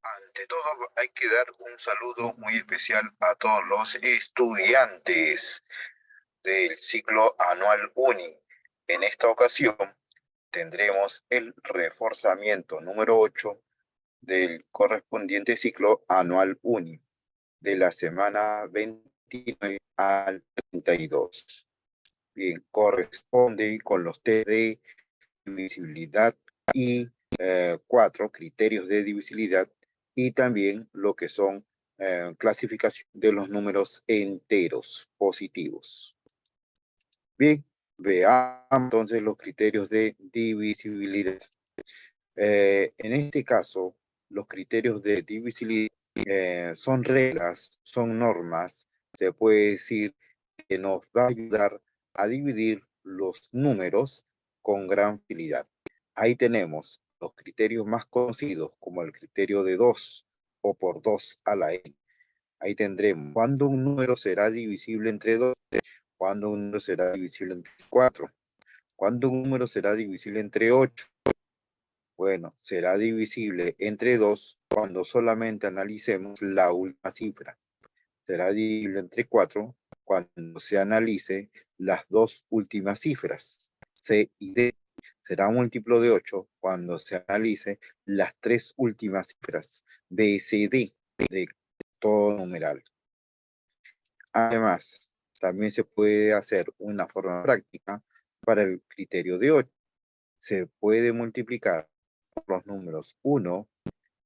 Ante todo, hay que dar un saludo muy especial a todos los estudiantes del ciclo anual UNI. En esta ocasión tendremos el reforzamiento número 8 del correspondiente ciclo anual UNI de la semana 29 al 32. Bien, corresponde con los test de divisibilidad y 4 criterios de divisibilidad y también lo que son clasificación de los números enteros positivos. Bien, veamos entonces los criterios de divisibilidad. En este caso, los criterios de divisibilidad son reglas, son normas, se puede decir que nos va a ayudar a dividir los números con gran facilidad. Ahí tenemos los criterios más conocidos, como el criterio de 2 o por 2 a la n. Ahí tendremos cuándo un número será divisible entre 2, cuándo un número será divisible entre 4, cuándo un número será divisible entre 8. Bueno, será divisible entre 2 cuando solamente analicemos la última cifra. Será divisible entre 4 cuando se analice las dos últimas cifras, C y D. Será múltiplo de 8 cuando se analice las tres últimas cifras, B, C, D, de todo numeral. Además, también se puede hacer una forma práctica para el criterio de 8. Se puede multiplicar los números 1,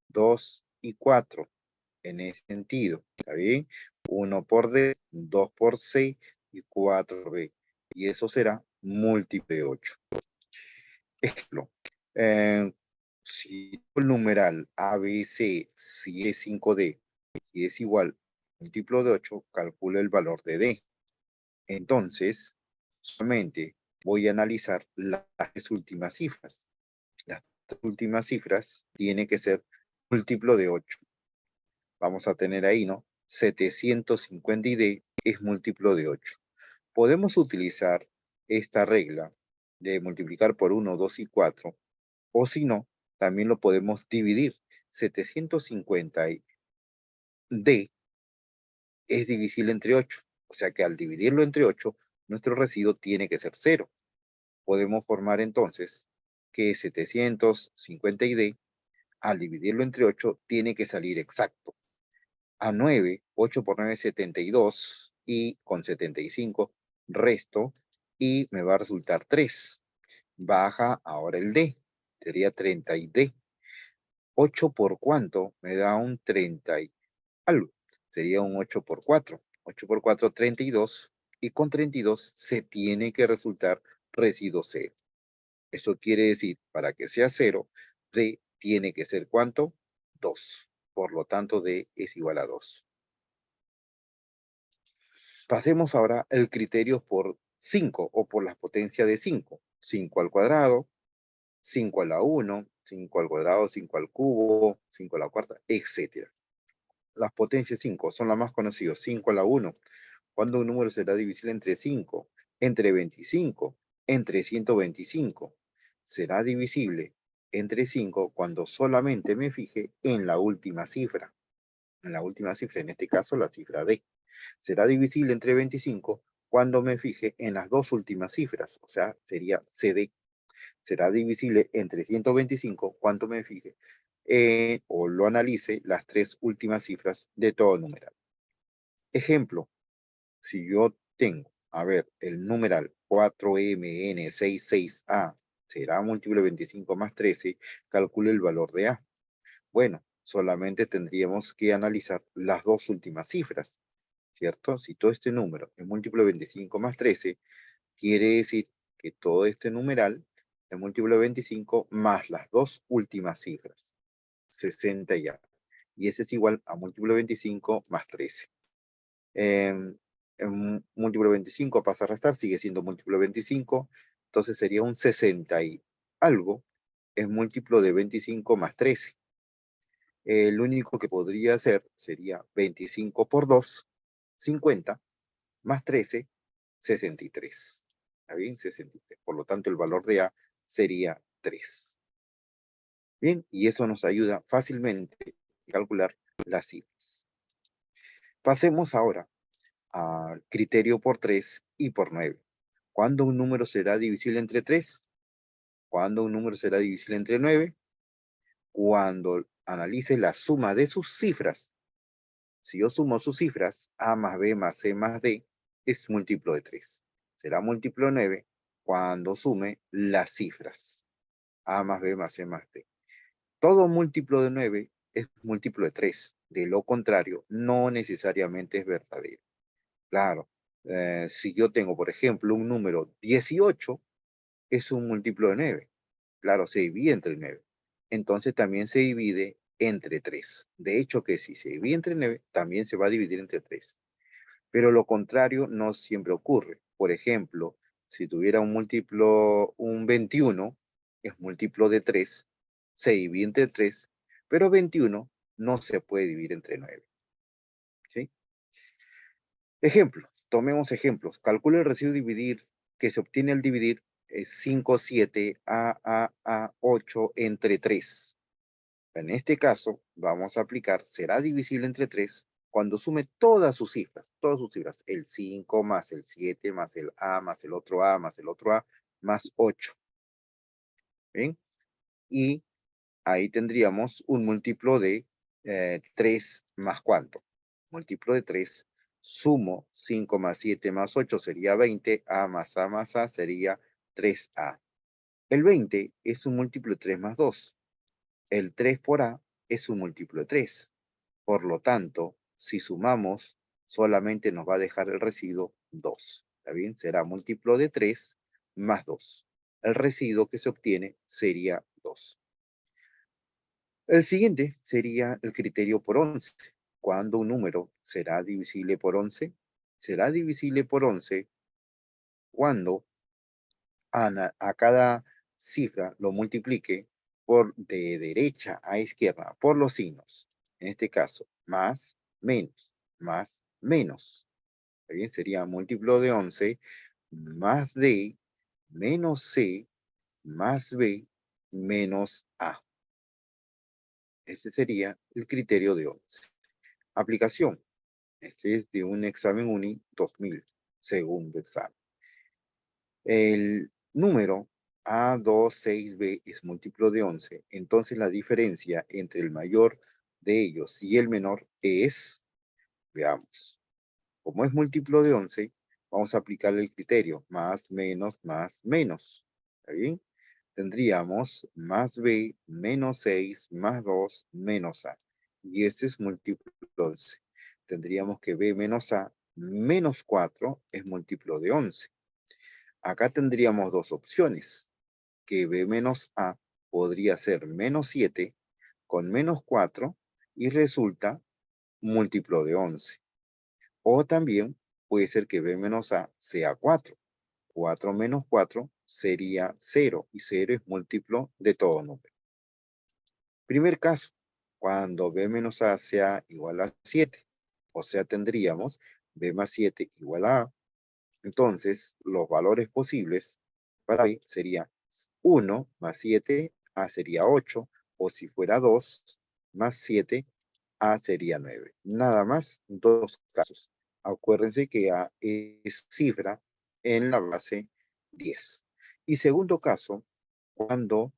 2 y 4 en ese sentido, ¿está bien? 1 por D, 2 por C y 4 por B. Y eso será múltiplo de 8. Ejemplo, si el numeral ABC, si es 5D, y es igual múltiplo de 8, calcula el valor de D. Entonces, solamente voy a analizar las tres últimas cifras. Las últimas cifras tienen que ser múltiplo de 8. Vamos a tener ahí, ¿no? 750 y D es múltiplo de 8. Podemos utilizar esta regla de multiplicar por 1, 2 y 4, o si no, también lo podemos dividir. 750 D es divisible entre 8, o sea que al dividirlo entre 8, nuestro residuo tiene que ser 0. Podemos formar entonces que 750 D, al dividirlo entre 8, tiene que salir exacto. A 9, 8 por 9 es 72, y con 75 resto, y me va a resultar 3. Baja ahora el D, sería 30 y D. 8 por cuánto me da un 30 y algo, sería un 8 por 4. 8 por 4, 32, y con 32 se tiene que resultar residuo 0. Eso quiere decir, para que sea 0, D tiene que ser ¿cuánto? 2. Por lo tanto, D es igual a 2. Pasemos ahora el criterio por 5 o por la potencia de 5. 5 al cuadrado, 5 a la 1, 5 al cuadrado, 5 al cubo, 5 a la cuarta, etc. Las potencias 5 son las más conocidas. 5 a la 1, cuando un número será divisible entre 5, entre 25, entre 125. Será divisible entre 5 cuando solamente me fije en la última cifra. En la última cifra, en este caso la cifra D. Será divisible entre 25 cuando me fije en las dos últimas cifras, o sea, sería CD. Será divisible entre 125 cuando me fije o lo analice las tres últimas cifras de todo numeral. Ejemplo, si yo tengo, a ver, el numeral 4MN66A será múltiplo de 25 más 13, calcule el valor de A. Bueno, solamente tendríamos que analizar las dos últimas cifras, ¿cierto? Si todo este número es múltiplo de 25 más 13, quiere decir que todo este numeral es múltiplo de 25 más las dos últimas cifras, 60 ya. Y ese es igual a múltiplo de 25 más 13. Múltiplo de 25 pasa a restar, sigue siendo múltiplo de 25, entonces sería un 60 y algo, es múltiplo de 25 más 13. El único que podría hacer sería 25 por 2, 50, más 13, 63. ¿Está bien? 63. Por lo tanto, el valor de A sería 3. Bien, y eso nos ayuda fácilmente calcular las cifras. Pasemos ahora al criterio por 3 y por 9. ¿Cuándo un número será divisible entre 3? ¿Cuándo un número será divisible entre 9? Cuando analice la suma de sus cifras. Si yo sumo sus cifras, a más b más c más d, es múltiplo de 3. Será múltiplo de 9 cuando sume las cifras. A más b más c más d. Todo múltiplo de 9 es múltiplo de 3. De lo contrario, no necesariamente es verdadero. Claro, si yo tengo, por ejemplo, un número 18, es un múltiplo de 9. Claro, se divide entre 9. Entonces también se divide entre 3. De hecho que si se divide entre 9, también se va a dividir entre 3. Pero lo contrario no siempre ocurre. Por ejemplo, si tuviera un múltiplo, un 21, es múltiplo de 3, se divide entre 3, pero 21 no se puede dividir entre 9. ¿Sí? Ejemplo, tomemos ejemplos. Calcula el residuo dividir que se obtiene al dividir 5, 7, a 8 entre 3. En este caso, vamos a aplicar, será divisible entre 3 cuando sume todas sus cifras, el 5 más el 7 más el a más el otro a más el otro a más 8. ¿Bien? Y ahí tendríamos un múltiplo de 3 más ¿cuánto? Múltiplo de 3, sumo 5 más 7 más 8 sería 20, a más a sería 3a. El 20 es un múltiplo de 3 más 2. El 3 por a es un múltiplo de 3. Por lo tanto, si sumamos, solamente nos va a dejar el residuo 2. ¿Está bien? Será múltiplo de 3 más 2. El residuo que se obtiene sería 2. El siguiente sería el criterio por 11. ¿Cuándo un número será divisible por 11? Será divisible por 11 cuando a cada cifra lo multiplique por de derecha a izquierda por los signos. En este caso, más, menos. Bien, sería múltiplo de 11 más d menos c más b menos a. Ese sería el criterio de 11. Aplicación. Este es de un examen UNI 2000, segundo examen. El número A26B es múltiplo de 11, entonces la diferencia entre el mayor de ellos y el menor es, veamos, como es múltiplo de 11, vamos a aplicar el criterio más, menos. ¿Está bien? Tendríamos más B menos 6 más 2 menos A. Y este es múltiplo de 11. Tendríamos que B menos A menos 4 es múltiplo de 11. Acá tendríamos dos opciones, que B menos A podría ser menos 7 con menos 4 y resulta múltiplo de 11. O también puede ser que B menos A sea 4. 4 menos 4 sería 0 y 0 es múltiplo de todo número. Primer caso, cuando B menos A sea igual a 7. O sea, tendríamos B más 7 igual a A. Entonces, los valores posibles para B sería 1 más 7, A sería 8, o si fuera 2 más 7, A sería 9. Nada más, dos casos. Acuérdense que A es cifra en la base 10. Y segundo caso, cuando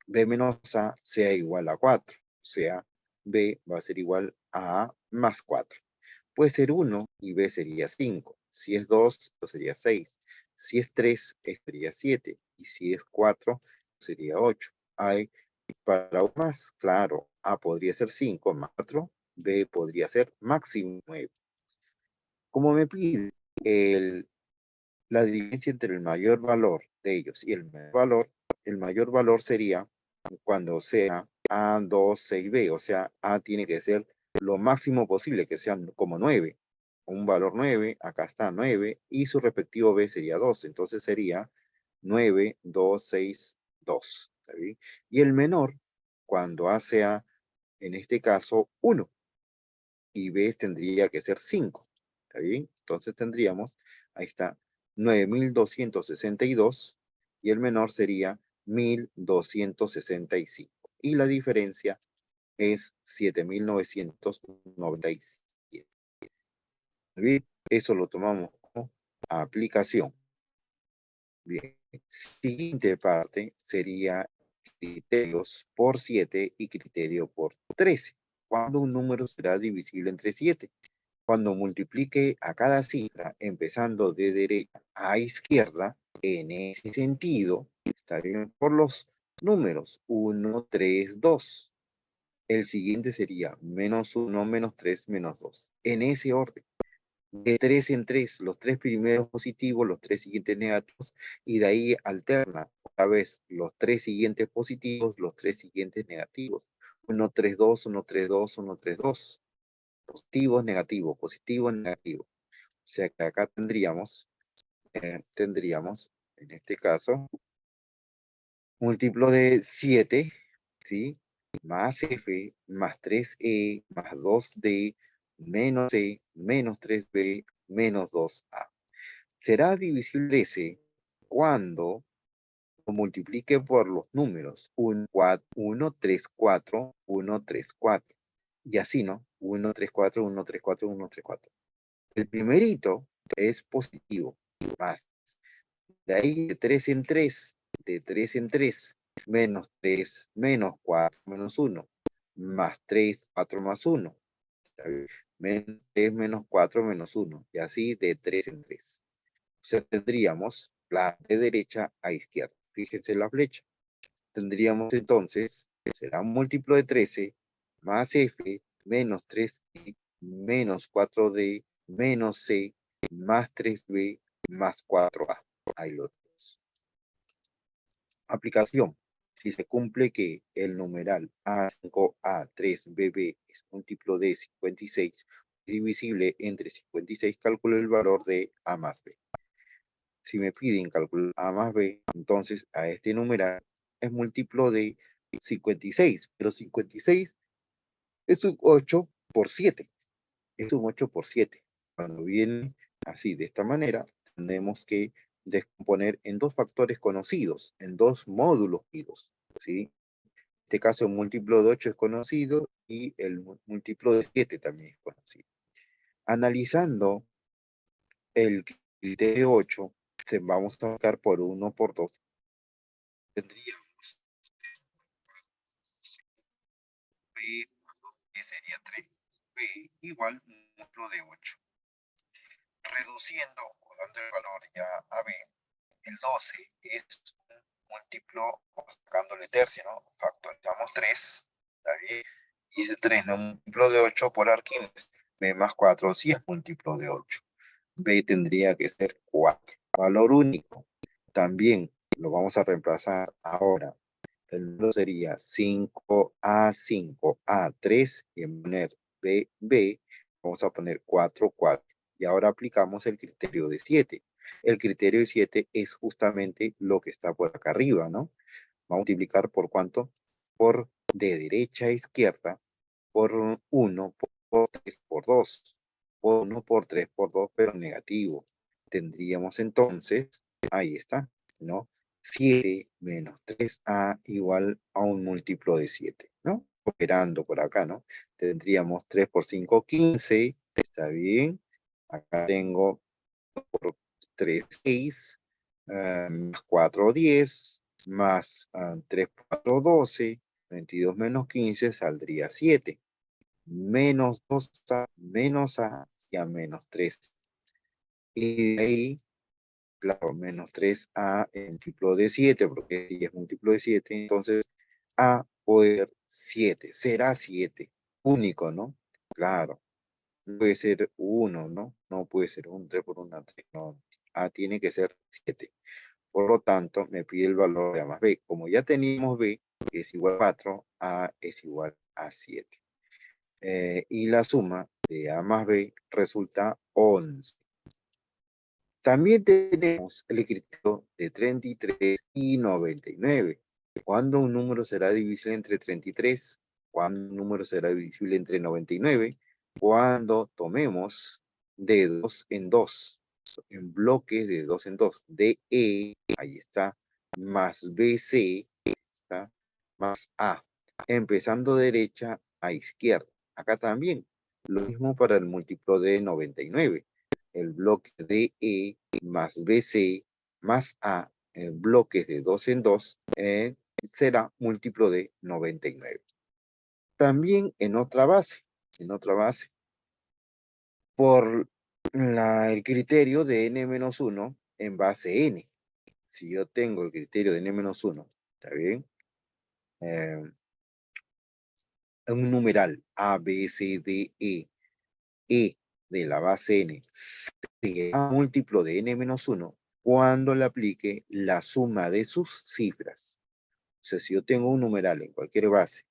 B menos A sea igual a 4. O sea, B va a ser igual a A más 4. Puede ser 1 y B sería 5. Si es 2, sería 6. Si es 3, sería 7. Y si es 4, sería 8. Hay para aún más, claro, A podría ser 5 más 4, B podría ser máximo 9. Como me pide la diferencia entre el mayor valor de ellos y el mayor valor sería cuando sea A, 2, 6, B. O sea, A tiene que ser lo máximo posible, que sean como 9. Un valor 9, acá está 9, y su respectivo B sería 2. Entonces sería 9, 2, 6, 2. ¿Está bien? Y el menor, cuando A sea, en este caso, 1. Y B tendría que ser 5. ¿Está bien? Entonces tendríamos, ahí está, 9262 y el menor sería 1265. Y la diferencia es 7.997. Bien, eso lo tomamos como aplicación. Bien, siguiente parte sería criterios por 7 y criterio por 13. ¿Cuándo un número será divisible entre 7? Cuando multiplique a cada cifra empezando de derecha a izquierda, en ese sentido, estarían por los números 1, 3, 2. El siguiente sería -1, -3, -2. En ese orden. De 3 en 3, los 3 primeros positivos, los 3 siguientes negativos, y de ahí alterna otra vez los 3 siguientes positivos, los 3 siguientes negativos. 1, 3, 2, 1, 3, 2, 1, 3, 2. Positivo, negativo, positivo, negativo. O sea que acá tendríamos, en este caso, múltiplo de 7, ¿sí? Más F, más 3E, más 2D, menos C, menos 3B, menos 2A. Será divisible ese cuando lo multiplique por los números 1, 3, 4, 1, 3, 4. Y así, ¿no? 1, 3, 4, 1, 3, 4, 1, 3, 4. El primerito es positivo, más. De ahí de 3 en 3, de 3 en 3, menos 3, menos 4, menos 1, más 3, 4 más 1. Menos 3, menos 4, menos 1. Y así de 3 en 3. O sea, tendríamos la de derecha a izquierda. Fíjense la flecha. Tendríamos entonces, será un múltiplo de 13 más F menos 3E menos 4D menos C más 3B más 4A. Ahí lo tenemos. Aplicación. Si se cumple que el numeral A5A3BB es múltiplo de 56, divisible entre 56, calculo el valor de A más B. Si me piden calcular A más B, entonces a este numeral es múltiplo de 56, pero 56 es un 8 por 7. Es un 8 por 7. Cuando viene así, de esta manera, tenemos que descomponer en dos factores conocidos, en dos módulos conocidos, ¿sí? En este caso, el múltiplo de 8 es conocido y el múltiplo de 7 también es conocido. Analizando el criterio 8, vamos a sacar por 1 por 2. Tendríamos B más 2, que sería 3. B igual múltiplo de 8. Reduciendo o dando el valor ya a B, el 12 es un múltiplo, o sacándole tercio, ¿no? Factorizamos 3, ¿está bien? Y ese 3 no es múltiplo de 8 por Arquímedes. B más 4 sí es múltiplo de 8. B tendría que ser 4. Valor único. También lo vamos a reemplazar ahora. El número sería 5A5A3 y en poner B, vamos a poner 4, 4. Y ahora aplicamos el criterio de 7. El criterio de 7 es justamente lo que está por acá arriba, ¿no? Vamos a multiplicar por cuánto? Por de derecha a izquierda, por 1, por 3, por 2. Por 1, por 3, por 2, pero negativo. Tendríamos entonces, ahí está, ¿no? 7 menos 3A igual a un múltiplo de 7, ¿no? Operando por acá, ¿no? Tendríamos 3 por 5, 15, está bien. Acá tengo 2 por 3, 6, más 4, 10, más 3, 4, 12, 22 menos 15 saldría 7. Menos 2A, menos A, y a menos 3. Y de ahí, claro, menos 3A es múltiplo de 7, porque 10 es múltiplo de 7, entonces A puede ser 7, será 7, único, ¿no? Claro, no puede ser 1, ¿no? No puede ser un 3 por 1, 3, no. A tiene que ser 7. Por lo tanto, me pide el valor de A más B. Como ya teníamos B, que es igual a 4, A es igual a 7. Y la suma de A más B resulta 11. También tenemos el criterio de 33 y 99. ¿Cuándo un número será divisible entre 33? ¿Cuándo un número será divisible entre 99? Cuando tomemos de 2 en 2, en bloques de 2 en 2, DE, ahí está, más BC, está, más A, empezando derecha a izquierda. Acá también, lo mismo para el múltiplo de 99. El bloque DE más BC más A, en bloques de 2 en 2, será múltiplo de 99. También en otra base, por el criterio de n-1 en base n. Si yo tengo el criterio de n-1, ¿está bien? Un numeral A, B, C, D, E de la base n será múltiplo de n-1 cuando le aplique la suma de sus cifras. O sea, si yo tengo un numeral en cualquier base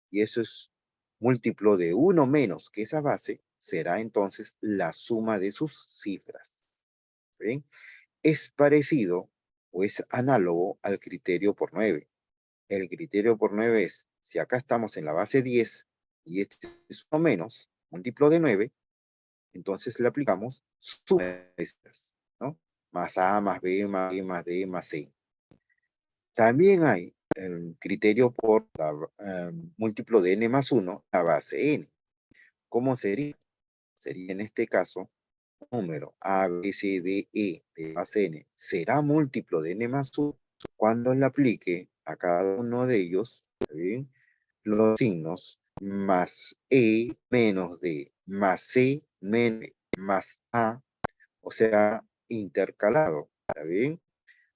y eso es múltiplo de 1 menos que esa base, será entonces la suma de sus cifras. ¿Bien? Es parecido o es análogo al criterio por 9. El criterio por 9 es, si acá estamos en la base 10 y este es 1 menos, múltiplo de 9, entonces le aplicamos suma de estas, ¿no? Más A, más B, más E, más D, más C. También hay el criterio por múltiplo de n más 1, la base n. ¿Cómo sería? Sería en este caso, número A, B, C, D, E de base n será múltiplo de n más 1 cuando le aplique a cada uno de ellos, ¿bien?, los signos más E menos D, más C menos D, más A, o sea, intercalado, ¿está bien?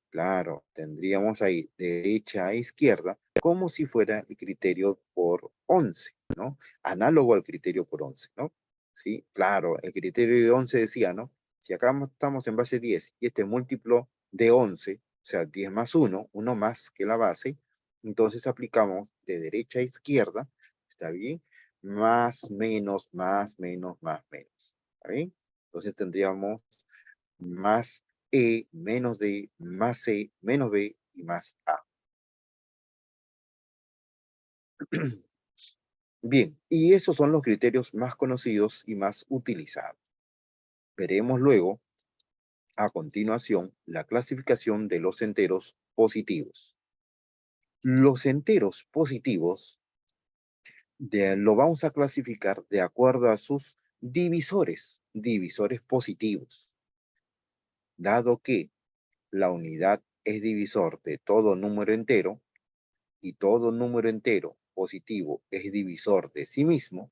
Claro, tendríamos ahí de derecha a izquierda como si fuera el criterio por 11, ¿no? Análogo al criterio por 11, ¿no? Sí, claro, el criterio de 11 decía, ¿no? Si acá estamos en base 10 y este múltiplo de 11, o sea, 10 más 1, 1 más que la base, entonces aplicamos de derecha a izquierda, ¿está bien? Más, menos, más, menos, más, menos, ¿está bien? Entonces tendríamos más E, menos D, más C, menos B y más A. Bien, y esos son los criterios más conocidos y más utilizados. Veremos luego, a continuación, la clasificación de los enteros positivos. Los enteros positivos lo vamos a clasificar de acuerdo a sus divisores positivos. Dado que la unidad es divisor de todo número entero, y todo número entero positivo es divisor de sí mismo,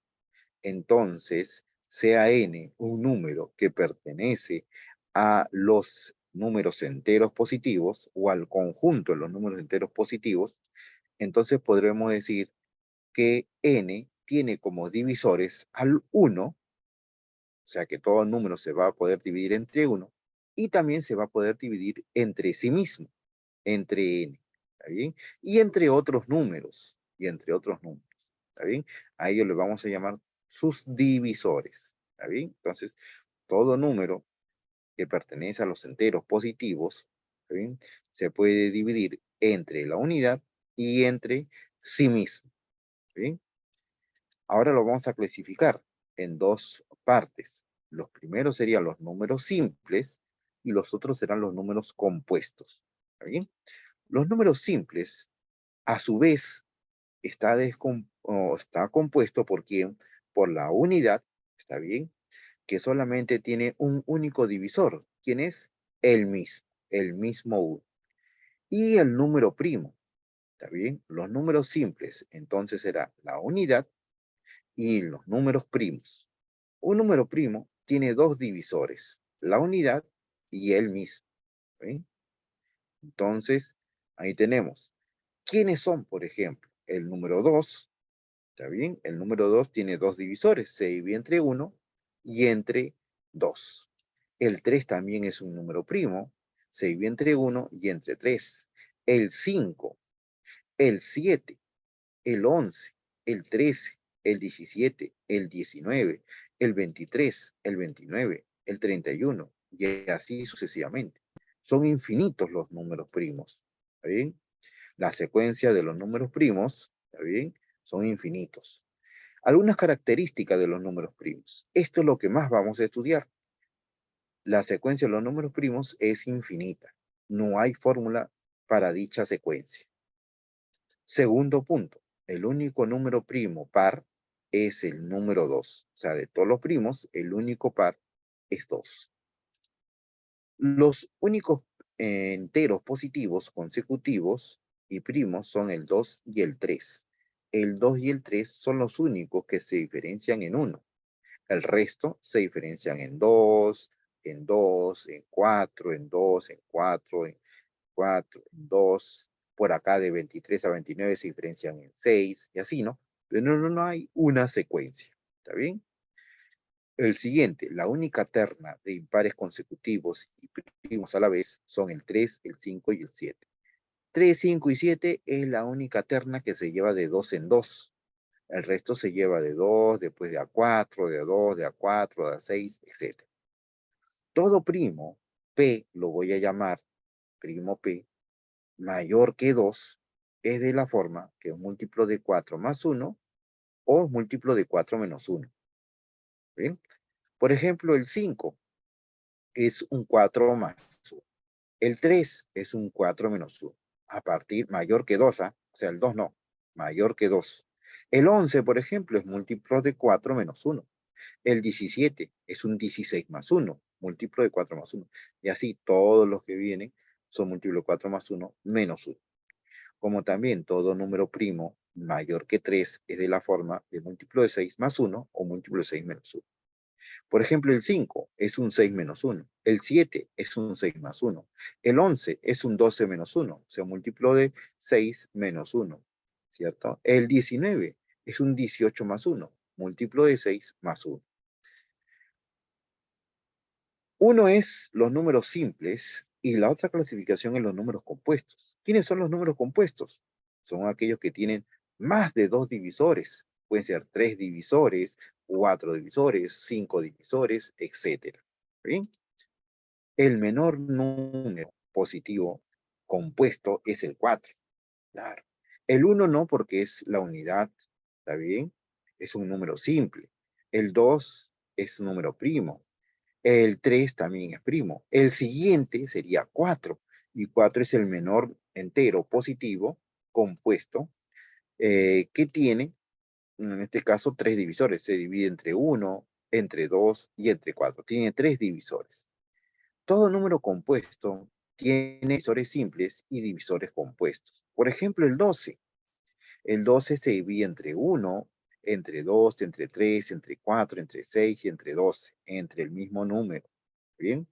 entonces sea n un número que pertenece a los números enteros positivos o al conjunto de los números enteros positivos, entonces podremos decir que n tiene como divisores al 1, o sea que todo número se va a poder dividir entre 1, y también se va a poder dividir entre sí mismo, entre n, ¿está bien? Y entre otros números, ¿está bien? A ellos le vamos a llamar sus divisores, ¿está bien? Entonces, todo número que pertenece a los enteros positivos, ¿está bien?, se puede dividir entre la unidad y entre sí mismo, ¿está bien? Ahora lo vamos a clasificar en dos partes. Los primeros serían los números simples y los otros serán los números compuestos, ¿está bien? Los números simples, a su vez, está compuesto por quién, por la unidad, ¿está bien?, que solamente tiene un único divisor. ¿Quién es? El mismo 1. Y el número primo, ¿está bien? Los números simples, entonces será la unidad y los números primos. Un número primo tiene dos divisores, la unidad y el mismo, ¿está bien? Entonces, ahí tenemos. ¿Quiénes son, por ejemplo? El número 2, ¿está bien? El número 2 tiene dos divisores, se divide entre 1 y entre 2. El 3 también es un número primo, se divide entre 1 y entre 3. El 5, el 7, el 11, el 13, el 17, el 19, el 23, el 29, el 31 y así sucesivamente. Son infinitos los números primos, ¿está bien? La secuencia de los números primos, ¿está bien?, son infinitos. Algunas características de los números primos. Esto es lo que más vamos a estudiar. La secuencia de los números primos es infinita. No hay fórmula para dicha secuencia. Segundo punto, el único número primo par es el número 2. O sea, de todos los primos, el único par es 2. Los únicos enteros positivos consecutivos y primos son el 2 y el 3. El 2 y el 3 son los únicos que se diferencian en 1. El resto se diferencian en 2, en 2, en 4, en 2, en 4, en 4, en 2. Por acá de 23 a 29 se diferencian en 6 y así, ¿no? Pero no hay una secuencia. ¿Está bien? El siguiente, la única terna de impares consecutivos y primos a la vez son el 3, el 5 y el 7. 3, 5 y 7 es la única terna que se lleva de 2 en 2. El resto se lleva de 2, después de A4, de A2, de A4, de A6, etc. Todo primo, P, lo voy a llamar primo P, mayor que 2, es de la forma que es múltiplo de 4 más 1 o múltiplo de 4 menos 1. ¿Bien? Por ejemplo, el 5 es un 4 más 1. El 3 es un 4 menos 1. A partir mayor que 2, ¿ah? O sea, el 2 no, mayor que 2. El 11, por ejemplo, es múltiplo de 4 menos 1. El 17 es un 16 más 1, múltiplo de 4 más 1. Y así todos los que vienen son múltiplo de 4 más 1 menos 1. Como también todo número primo mayor que 3 es de la forma de múltiplo de 6 más 1 o múltiplo de 6 menos 1. Por ejemplo, el 5 es un 6 menos 1. El 7 es un 6 más 1. El 11 es un 12 menos 1. O sea, múltiplo de 6 menos 1. ¿Cierto? El 19 es un 18 más 1. Múltiplo de 6 más 1. Uno es los números simples y la otra clasificación es los números compuestos. ¿Quiénes son los números compuestos? Son aquellos que tienen más de 2 divisores. Pueden ser 3 divisores, 4 divisores, 5 divisores, etc. ¿Bien? El menor número positivo compuesto es el 4. Claro. El 1 no, porque es la unidad. ¿Está bien? Es un número simple. El 2 es un número primo. El 3 también es primo. El siguiente sería 4. Y 4 es el menor entero positivo compuesto que tiene, en este caso, 3 divisores. Se divide entre 1, entre 2 y entre 4. Tiene 3 divisores. Todo número compuesto tiene divisores simples y divisores compuestos. Por ejemplo, el 12. El 12 se divide entre 1, entre 2, entre 3, entre 4, entre 6 y entre 12, entre el mismo número. ¿Bien?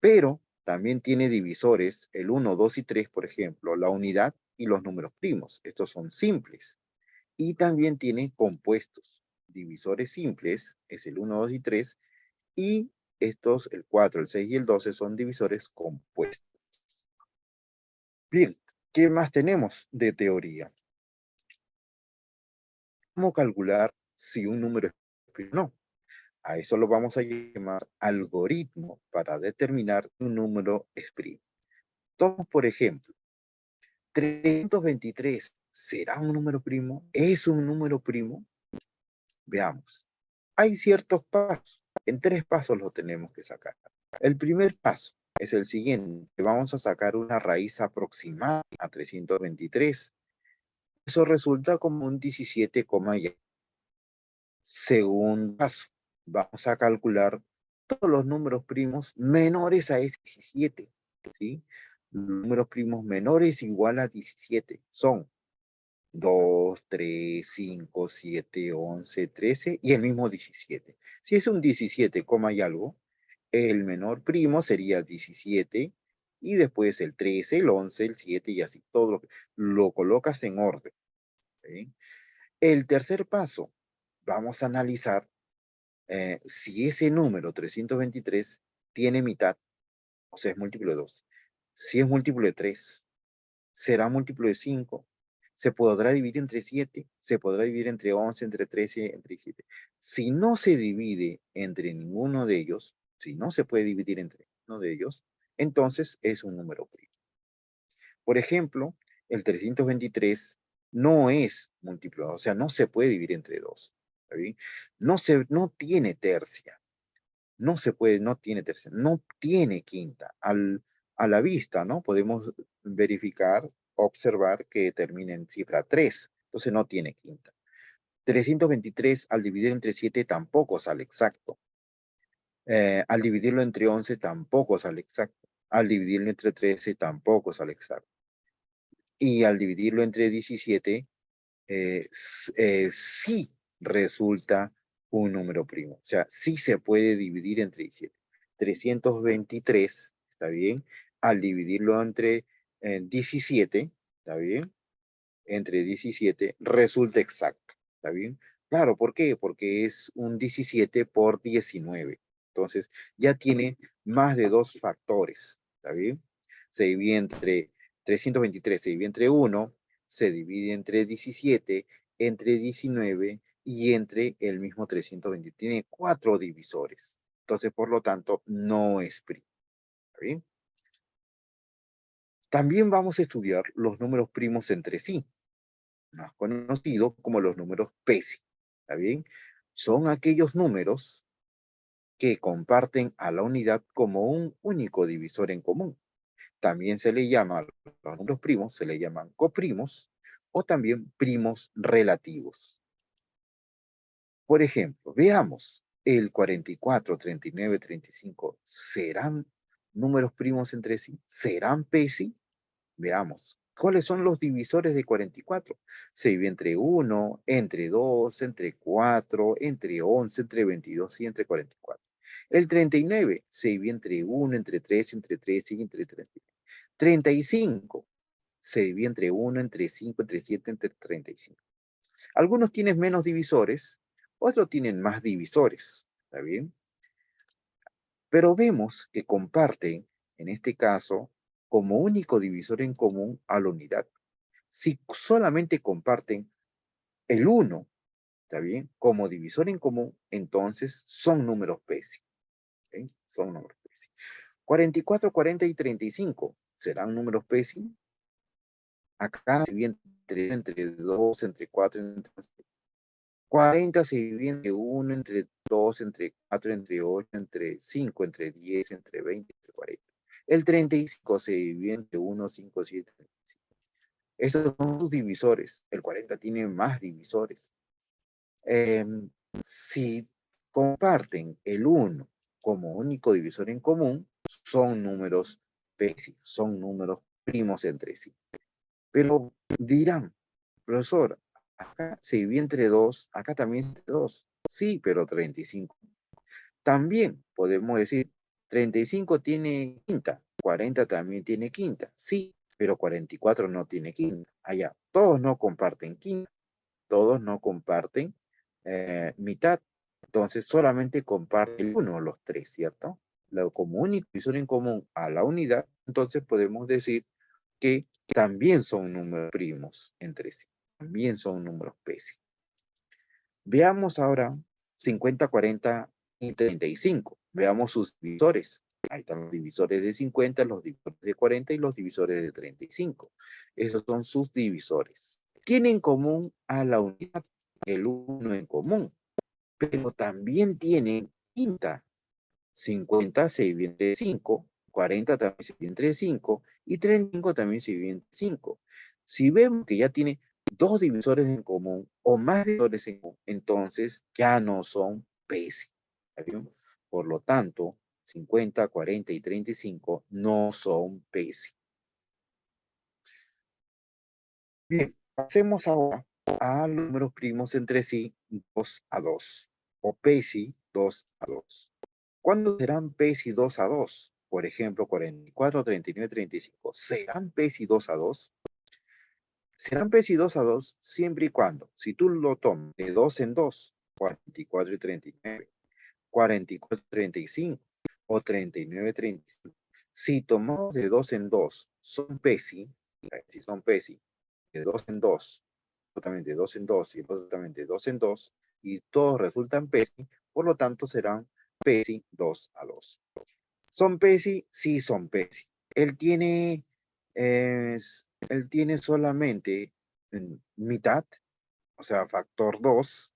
Pero también tiene divisores, el 1, 2 y 3, por ejemplo, la unidad y los números primos. Estos son simples. Y también tiene compuestos. Divisores simples es el 1, 2 y 3. Y estos, el 4, el 6 y el 12, son divisores compuestos. Bien, ¿qué más tenemos de teoría? ¿Cómo calcular si un número es primo o no? A eso lo vamos a llamar algoritmo para determinar si un número es primo. Tomamos, por ejemplo, 323, ¿será un número primo? ¿Es un número primo? Veamos. Hay ciertos pasos. En 3 pasos lo tenemos que sacar. El primer paso es el siguiente. Vamos a sacar una raíz aproximada a 323. Eso resulta como un 17, y. Segundo paso. Vamos a calcular todos los números primos menores a ese 17. ¿Sí? Los números primos menores igual a 17 son 2, 3, 5, 7, 11, 13 y el mismo 17. Si es un 17, y algo, el menor primo sería 17 y después el 13, el 11, el 7 y así. Todo lo colocas en orden. ¿Sí? El tercer paso, vamos a analizar si ese número 323 tiene mitad, o sea, es múltiplo de 2. Si es múltiplo de 3, será múltiplo de 5. Se podrá dividir entre 7, se podrá dividir entre 11, entre 13, entre 7. Si no se divide entre ninguno de ellos, si no se puede dividir entre uno de ellos, entonces es un número primo. Por ejemplo, el 323 no es múltiplo, o sea, no se puede dividir entre 2. No tiene tercia. No se puede, no tiene tercia, no tiene quinta. A la vista, ¿no? Podemos verificar, observar que termina en cifra 3. Entonces no tiene quinta. 323 al dividir entre 7 tampoco sale exacto. Al dividirlo entre 11 tampoco sale exacto. Al dividirlo entre 13 tampoco sale exacto. Y al dividirlo entre 17, sí resulta un número primo. O sea, sí se puede dividir entre 17. 323, ¿está bien? Al dividirlo entre 17, ¿está bien? Entre 17 resulta exacto, ¿está bien? Claro, ¿por qué? Porque es un 17 por 19. Entonces, ya tiene más de dos factores, ¿está bien? Se divide entre 323, se divide entre 1, se divide entre 17, entre 19 y entre el mismo 320. Tiene 4 divisores. Entonces, por lo tanto, no es primo, ¿está bien? También vamos a estudiar los números primos entre sí, más conocidos como los números PESI. ¿Está bien? Son aquellos números que comparten a la unidad como un único divisor en común. También se le llama, los números primos se le llaman coprimos o también primos relativos. Por ejemplo, veamos, el 44, 39, 35, ¿serán números primos entre sí? ¿Serán PESI? Veamos, ¿cuáles son los divisores de 44? Se divide entre 1, entre 2, entre 4, entre 11, entre 22 y entre 44. El 39 se divide entre 1, entre 3, entre 13 y entre 30. 35 se divide entre 1, entre 5, entre 7, entre 35. Algunos tienen menos divisores, otros tienen más divisores. ¿Está bien? Pero vemos que comparten, en este caso, como único divisor en común a la unidad. Si solamente comparten el 1, ¿está bien? Como divisor en común, entonces son números PESI. ¿Okay? Son números PESI. 44, 40 y 35 serán números PESI. Acá se divide entre 2, entre 4, entre 40 se divide entre 1, entre 2, entre 4, entre 8, entre 5, entre 10, entre 20, entre 40. El 35 se divide entre 1, 5, 7, 35. Estos son sus divisores. El 40 tiene más divisores. Si comparten el 1 como único divisor en común, son números PESI, son números primos entre sí. Pero dirán, profesor, acá se divide entre 2, acá también es entre 2. Sí, pero 35. También podemos decir, 35 tiene quinta, 40 también tiene quinta. Sí, pero 44 no tiene quinta. Allá, todos no comparten quinta, todos no comparten mitad. Entonces, solamente comparten uno los tres, ¿cierto? Como único divisor en común a la unidad, entonces podemos decir que también son números primos entre sí. También son números PESI. Veamos ahora 50, 40 y 35. Veamos sus divisores. Ahí están los divisores de 50, los divisores de 40 y los divisores de 35. Esos son sus divisores. Tienen en común a la unidad, el 1 en común, pero también tienen quinta. 50 se divide entre 5, 40 también se divide entre 5 y 35 también se divide entre 5. Si vemos que ya tiene dos divisores en común o más divisores en común, entonces ya no son PESI. Por lo tanto, 50, 40 y 35 no son PESI. Bien, pasemos ahora a los números primos entre sí 2 a 2 o PESI 2 a 2. ¿Cuándo serán PESI 2 a 2? Por ejemplo, 44, 39, 35. ¿Serán PESI 2 a 2? Serán PESI 2 a 2 siempre y cuando, si tú lo tomas de 2 en 2, 44 y 39, 44 y 35 o 39 y 35. Si tomamos de 2 en 2, son PESI, si son PESI, de 2 en 2, totalmente de 2 en 2 y totalmente de 2 en 2, y todos resultan PESI, por lo tanto serán PESI 2 a 2. ¿Son PESI? Sí, son PESI. Él tiene solamente mitad, o sea, factor 2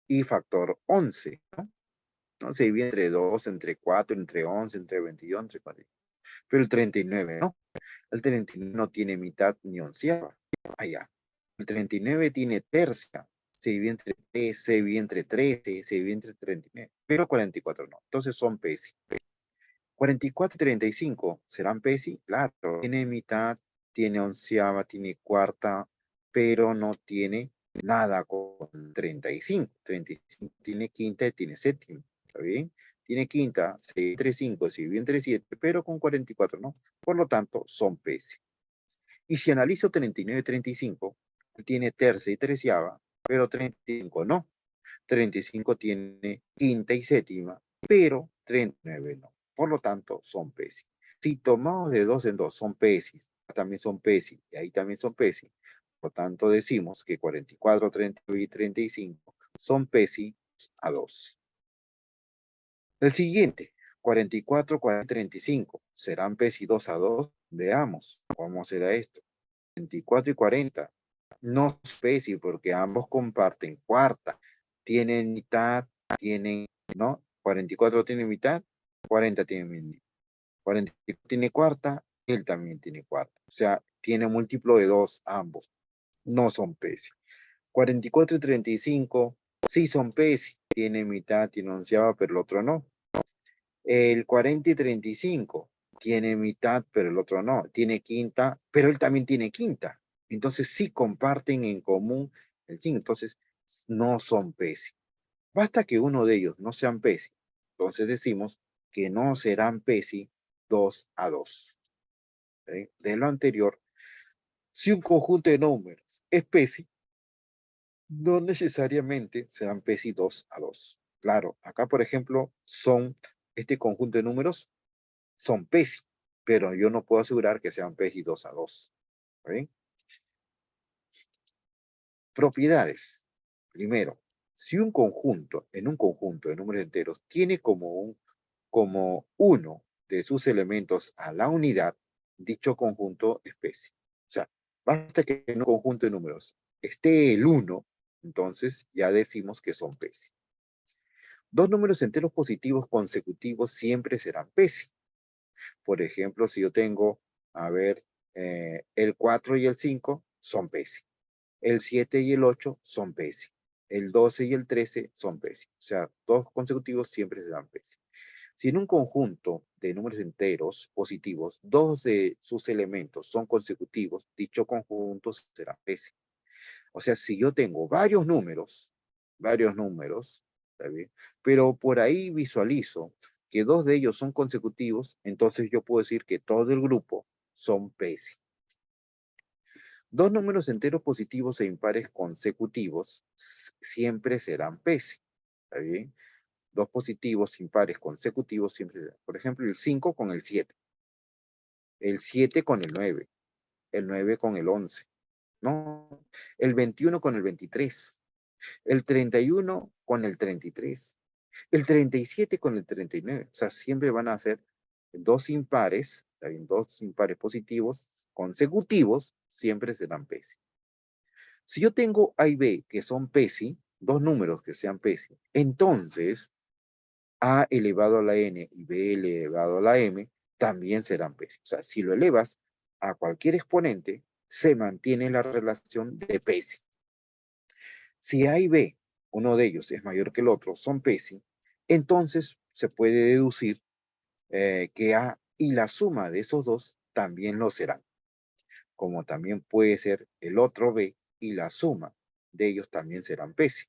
y factor 11, ¿no? ¿No? Se divide entre 2, entre 4, entre 11, entre 22, entre 40. Pero el 39, ¿no? El 39 no tiene mitad ni onceava. Allá. El 39 tiene tercia. se divide entre 3, se divide entre 13, se divide entre 39, pero 44 no. Entonces son PESI. 44 y 35 serán PESI, claro, tiene mitad, tiene onceava, tiene cuarta, pero no tiene nada con 35. 35 tiene quinta y tiene séptima, ¿está bien? Tiene quinta, se divide entre 5, se divide entre 7, pero con 44 no. Por lo tanto, son PESI. Y si analizo 39 y 35, tiene tercia y treceava, pero 35 no. 35 tiene quinta y séptima, pero 39 no. Por lo tanto, son PESI. Si tomamos de dos en dos, son PESI, también son PESI, y ahí también son PESI. Por lo tanto, decimos que 44, 39 y 35 son PESI a 2. El siguiente, 44, 40 y 35, ¿serán PESI 2 a 2? Veamos cómo será esto. 24 y 40 no es PESI porque ambos comparten cuarta. Tienen mitad, tienen, ¿no? 44 tiene mitad, 40 tiene mitad. 44 tiene cuarta, él también tiene cuarta. O sea, tiene múltiplo de 2 ambos. No son PESI. 44 y 35 sí son PESI. Tiene mitad, tiene onceava, pero el otro no. El 40 y 35 tiene mitad, pero el otro no. Tiene quinta, pero él también tiene quinta. Entonces sí comparten en común el 5. Entonces no son PESI. Basta que uno de ellos no sean PESI. Entonces decimos que no serán PESI 2 a 2. ¿Sí? De lo anterior, si un conjunto de números es PESI, no necesariamente serán PESI 2 a 2. Claro, acá por ejemplo este conjunto de números son PESI, pero yo no puedo asegurar que sean PESI 2 a 2. ¿Sí? Propiedades. Primero, si en un conjunto de números enteros, tiene como uno de sus elementos a la unidad, dicho conjunto es PESI. O sea, basta que en un conjunto de números esté el 1, entonces ya decimos que son PESI. Dos números enteros positivos consecutivos siempre serán PESI. Por ejemplo, si yo tengo, a ver, el 4 y el 5 son PESI. El 7 y el 8 son PESI. El 12 y el 13 son PESI. O sea, dos consecutivos siempre serán PESI. Si en un conjunto de números enteros positivos, dos de sus elementos son consecutivos, dicho conjunto será PESI. O sea, si yo tengo varios números, ¿está bien? Pero por ahí visualizo que dos de ellos son consecutivos, entonces yo puedo decir que todo el grupo son PESI. Dos números enteros positivos e impares consecutivos siempre serán PESI. ¿Está bien? Dos positivos impares consecutivos siempre serán. Por ejemplo, el 5 con el 7. El 7 con el 9. El 9 con el 11. No, el 21 con el 23. El 31 con el 33. El 37 con el 39. O sea, siempre van a ser dos impares, dos impares positivos consecutivos, siempre serán PESI. Si yo tengo A y B que son PESI, dos números que sean PESI, entonces A elevado a la N y B elevado a la M también serán PESI. O sea, si lo elevas a cualquier exponente, se mantiene la relación de PESI. Si A y B, uno de ellos es mayor que el otro, son PESI, entonces se puede deducir que A y la suma de esos dos también lo serán. Como también puede ser el otro B y la suma de ellos también serán PESI.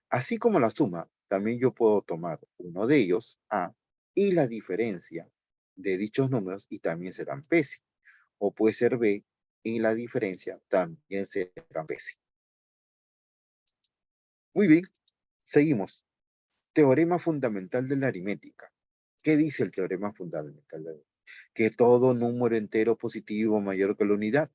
Así como la suma, también yo puedo tomar uno de ellos, A, y la diferencia de dichos números y también serán PESI. O puede ser B y la diferencia también serán PESI. Muy bien, seguimos. Teorema fundamental de la aritmética. ¿Qué dice el teorema fundamental de la aritmética? Que todo número entero positivo mayor que la unidad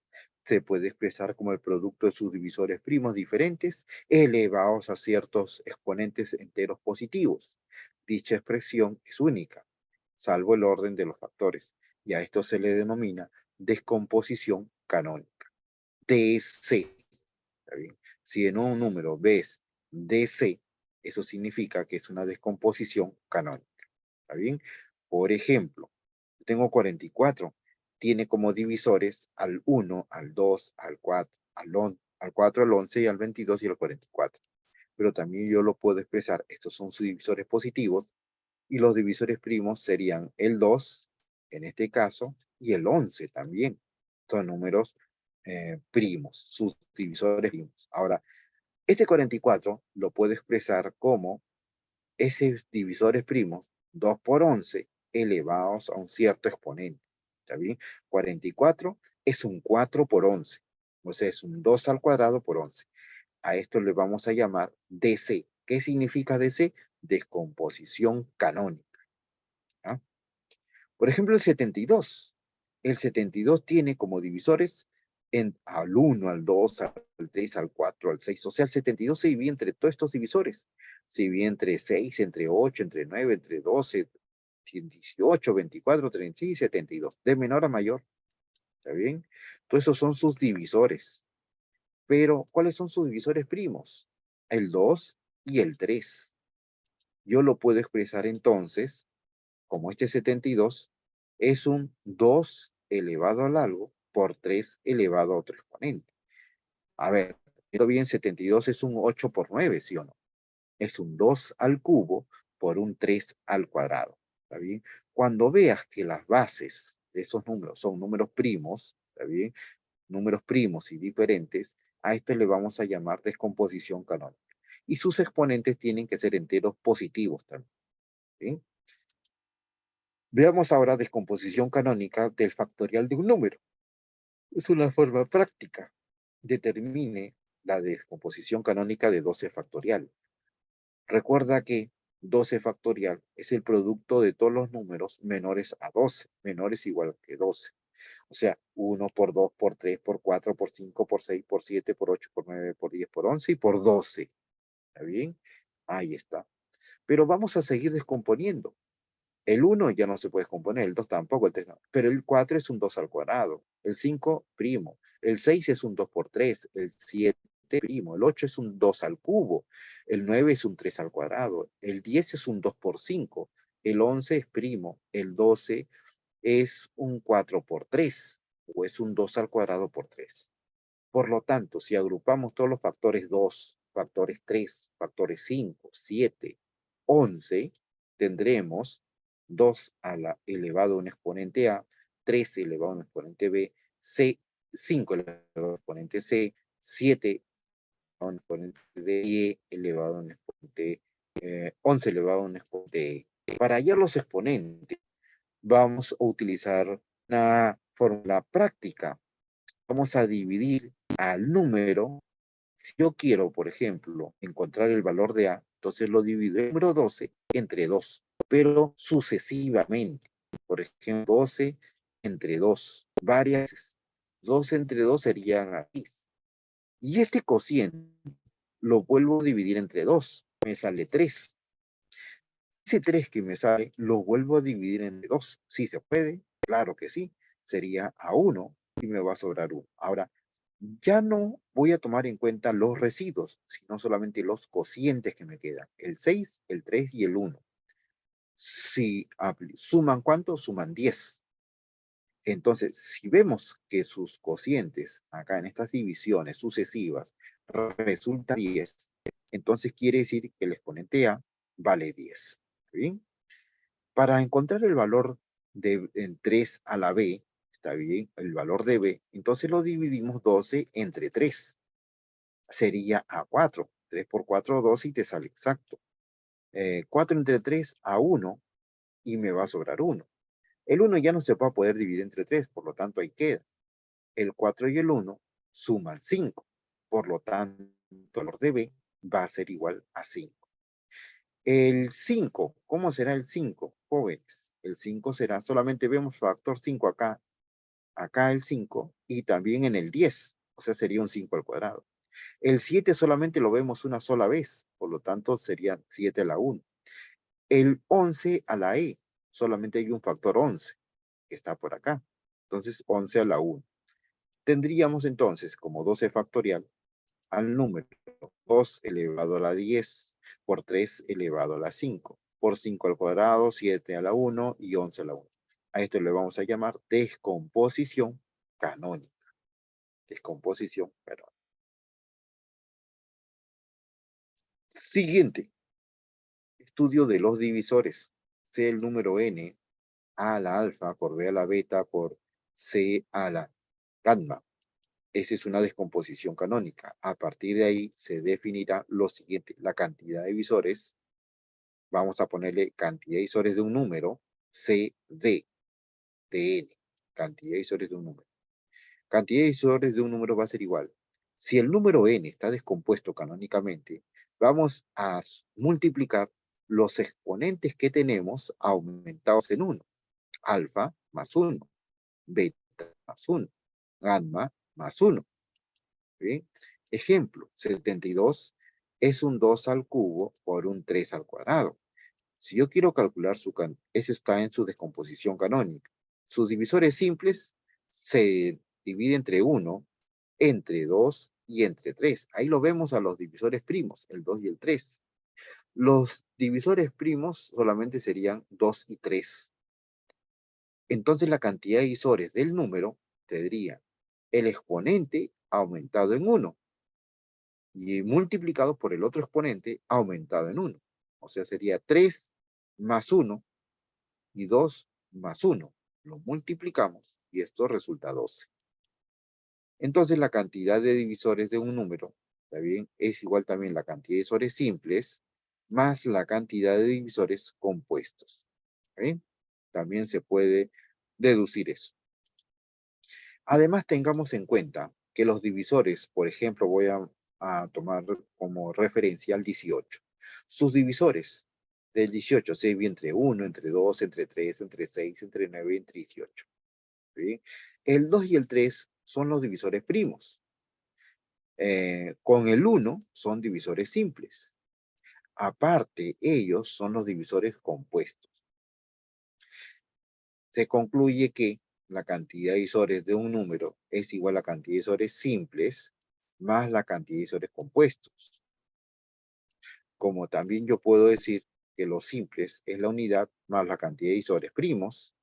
se puede expresar como el producto de sus divisores primos diferentes elevados a ciertos exponentes enteros positivos. Dicha expresión es única, salvo el orden de los factores, y a esto se le denomina descomposición canónica. DC. ¿Está bien? Si en un número ves DC, eso significa que es una descomposición canónica. ¿Está bien? Por ejemplo, tengo 44. Tiene como divisores al 1, al 2, al 4, al 4, al 11 y al 22 y al 44. pero también yo lo puedo expresar. Estos son sus divisores positivos y los divisores primos serían el 2, en este caso, y el 11 también. Son números primos, sus divisores primos. Ahora, este 44 lo puedo expresar como esos divisores primos, 2 por 11, elevados a un cierto exponente. ¿Está bien? 44 es un 4 por 11. O sea, es un 2 al cuadrado por 11. A esto le vamos a llamar DC. ¿Qué significa DC? Descomposición canónica. ¿Ah? Por ejemplo, el 72. El 72 tiene como divisores al 1, al 2, al 3, al 4, al 6. O sea, el 72 se divide entre todos estos divisores. Se divide entre 6, entre 8, entre 9, entre 12, 18, 24, 36 y 72. De menor a mayor. ¿Está bien? Todos esos son sus divisores. Pero, ¿cuáles son sus divisores primos? El 2 y el 3. Yo lo puedo expresar entonces como este 72 es un 2 elevado al algo por 3 elevado a otro exponente. A ver, esto bien, 72 es un 8 por 9, ¿sí o no? Es un 2 al cubo por un 3 al cuadrado. ¿Está bien? Cuando veas que las bases de esos números son números primos, ¿está bien? Números primos y diferentes, a esto le vamos a llamar descomposición canónica. Y sus exponentes tienen que ser enteros positivos también. ¿Sí? Veamos ahora descomposición canónica del factorial de un número. Es una forma práctica. Determine la descomposición canónica de 12 factorial. Recuerda que 12 factorial es el producto de todos los números menores a 12, menores igual que 12. O sea, 1 por 2, por 3, por 4, por 5, por 6, por 7, por 8, por 9, por 10, por 11 y por 12. ¿Está bien? Ahí está. Pero vamos a seguir descomponiendo. El 1 ya no se puede descomponer, el 2 tampoco, el 3 no. Pero el 4 es un 2 al cuadrado, el 5 primo, el 6 es un 2 por 3, el 7 primo, el 8 es un 2 al cubo, el 9 es un 3 al cuadrado, el 10 es un 2 por 5, el 11 es primo, el 12 es un 4 por 3, o es un 2 al cuadrado por 3. Por lo tanto, si agrupamos todos los factores 2, factores 3, factores 5, 7, 11, tendremos 2 a la elevado a un exponente A, 3 elevado a un exponente B, C, 5 elevado a un exponente C, 7 elevado a un exponente D, y elevado a un exponente 11 elevado a un exponente E. Para hallar los exponentes, vamos a utilizar una fórmula práctica. Vamos a dividir al número. Si yo quiero, por ejemplo, encontrar el valor de A, entonces lo divido el número 12 entre 2, pero sucesivamente. Por ejemplo, 12 entre 2, varias veces. 12 entre 2 serían 6. Y este cociente lo vuelvo a dividir entre 2, me sale 3. Ese 3 que me sale, lo vuelvo a dividir entre 2. ¿Sí se puede? Claro que sí. Sería a 1 y me va a sobrar 1. Ahora, ya no voy a tomar en cuenta los residuos, sino solamente los cocientes que me quedan. El 6, el 3 y el 1. Si suman, ¿cuánto? Suman 10. Entonces, si vemos que sus cocientes, acá en estas divisiones sucesivas, resulta 10, entonces quiere decir que el exponente A vale 10. ¿Bien? Para encontrar el valor en 3 a la B, está bien, el valor de B, entonces lo dividimos 12 entre 3. Sería a 4. 3 por 4, 12 y te sale exacto. 4 entre 3 a 1 y me va a sobrar 1. El 1 ya no se va a poder dividir entre 3, por lo tanto ahí queda. El 4 y el 1 suman 5. Por lo tanto, el valor de B va a ser igual a 5. El 5, ¿cómo será el 5, jóvenes? El 5 será, solamente vemos factor 5 acá, acá el 5 y también en el 10, o sea, sería un 5 al cuadrado. El 7 solamente lo vemos una sola vez, por lo tanto sería 7 a la 1. El 11 a la E, solamente hay un factor 11, que está por acá. Entonces 11 a la 1. Tendríamos entonces como 12 factorial al número 2 elevado a la 10 por 3 elevado a la 5, por 5 al cuadrado, 7 a la 1 y 11 a la 1. A esto le vamos a llamar descomposición canónica. Descomposición canónica. Siguiente, estudio de los divisores. Sea el número n, a a la alfa por b a la beta por c a la gamma. Esa es una descomposición canónica. A partir de ahí se definirá lo siguiente, la cantidad de divisores. Vamos a ponerle cantidad de divisores de un número, CD de n, cantidad de divisores de un número. Cantidad de divisores de un número va a ser igual. Si el número n está descompuesto canónicamente, vamos a multiplicar los exponentes que tenemos aumentados en 1. Alfa más 1, beta más 1, gamma más 1. ¿Sí? Ejemplo, 72 es un 2 al cubo por un 3 al cuadrado. Si yo quiero calcular ese está en su descomposición canónica. Sus divisores simples se dividen entre 1, entre 2 y entre 3. Ahí lo vemos a los divisores primos, el 2 y el 3. Los divisores primos solamente serían 2 y 3. Entonces la cantidad de divisores del número tendría el exponente aumentado en 1 y multiplicado por el otro exponente aumentado en 1. O sea, sería 3 más 1 y 2 más 1. Lo multiplicamos y esto resulta 12. Entonces la cantidad de divisores de un número, ¿está bien? Es igual también la cantidad de divisores simples más la cantidad de divisores compuestos. ¿Sí? También se puede deducir eso. Además, tengamos en cuenta que los divisores, por ejemplo, voy a tomar como referencia al 18. Sus divisores del 18 se dividen entre 1, entre 2, entre 3, entre 6, entre 9 y entre 18. ¿Sí? El 2 y el 3 son los divisores primos. Con el 1 son divisores simples. Aparte, ellos son los divisores compuestos. Se concluye que la cantidad de divisores de un número es igual a la cantidad de divisores simples más la cantidad de divisores compuestos. Como también yo puedo decir que los simples es la unidad más la cantidad de divisores primos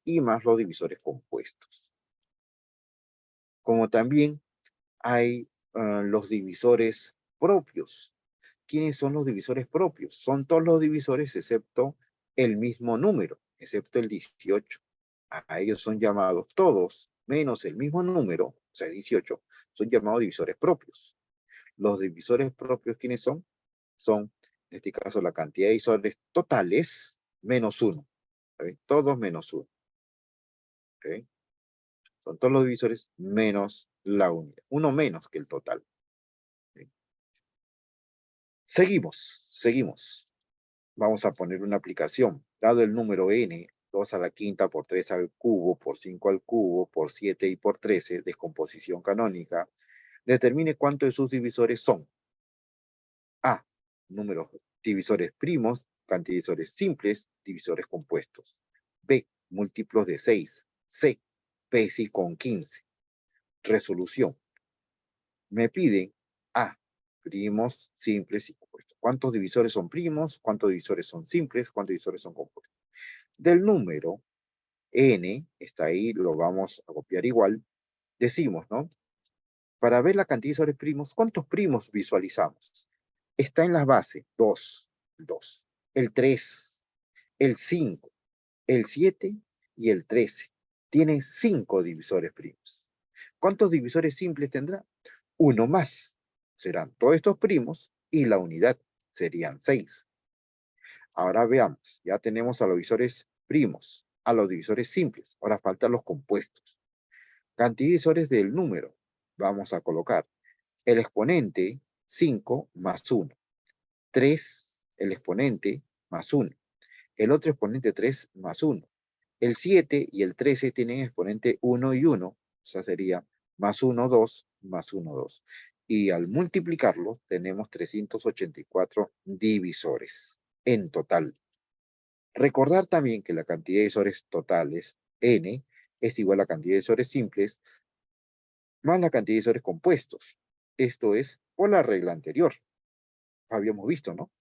y más los divisores compuestos. Como también hay los divisores propios. ¿Quiénes son los divisores propios? Son todos los divisores excepto el mismo número, excepto el 18. A ellos son llamados todos, menos el mismo número, o sea, 18, son llamados divisores propios. Los divisores propios, ¿quiénes son? Son, en este caso, la cantidad de divisores totales menos 1. ¿Okay? Todos menos 1. ¿Okay? Son todos los divisores menos la unidad. Uno menos que el total. ¿Okay? Seguimos. Vamos a poner una aplicación. Dado el número n, 2 a la quinta por 3 al cubo, por 5 al cubo, por 7 y por 13, descomposición canónica, determine cuántos de sus divisores son. A, números divisores primos, cantidad de divisores simples, divisores compuestos. B, múltiplos de 6. C, PSI con 15. Resolución. Me piden A, primos, simples y compuestos. ¿Cuántos divisores son primos? ¿Cuántos divisores son simples? ¿Cuántos divisores son compuestos? Del número n, está ahí, lo vamos a copiar igual, decimos, ¿no? Para ver la cantidad de divisores primos, ¿cuántos primos visualizamos? Está en la base, 2, el 3, el 5, el 7 y el 13. Tiene 5 divisores primos. ¿Cuántos divisores simples tendrá? Uno más. Serán todos estos primos y la unidad serían 6. Ahora veamos, ya tenemos a los divisores primos, a los divisores simples. Ahora faltan los compuestos. Cantidad de divisores del número. Vamos a colocar el exponente 5 más 1. 3, el exponente más 1. El otro exponente 3 más 1. El 7 y el 13 tienen exponente 1 y 1. O sea, sería más 1, 2, más 1, 2. Y al multiplicarlo, tenemos 384 divisores en total. Recordar también que la cantidad de divisores totales, n, es igual a la cantidad de divisores simples más la cantidad de divisores compuestos. Esto es por la regla anterior. Habíamos visto, ¿no?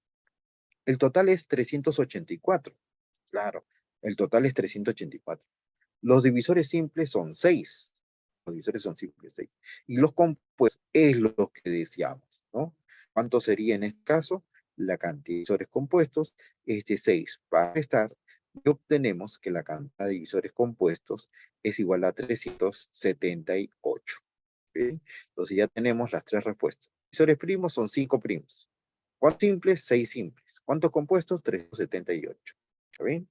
El total es 384. Claro, el total es 384. Los divisores simples son 6. Los divisores son simples 6. Y los compuestos es lo que deseamos, ¿no? ¿Cuánto sería en este caso? la cantidad de divisores compuestos es de 6 para restar y obtenemos que la cantidad de divisores compuestos es igual a 378. ¿Ok? Entonces ya tenemos las tres respuestas. Divisores primos son 5 primos. ¿Cuántos simples? 6 simples. ¿Cuántos compuestos? 378. ¿Está bien?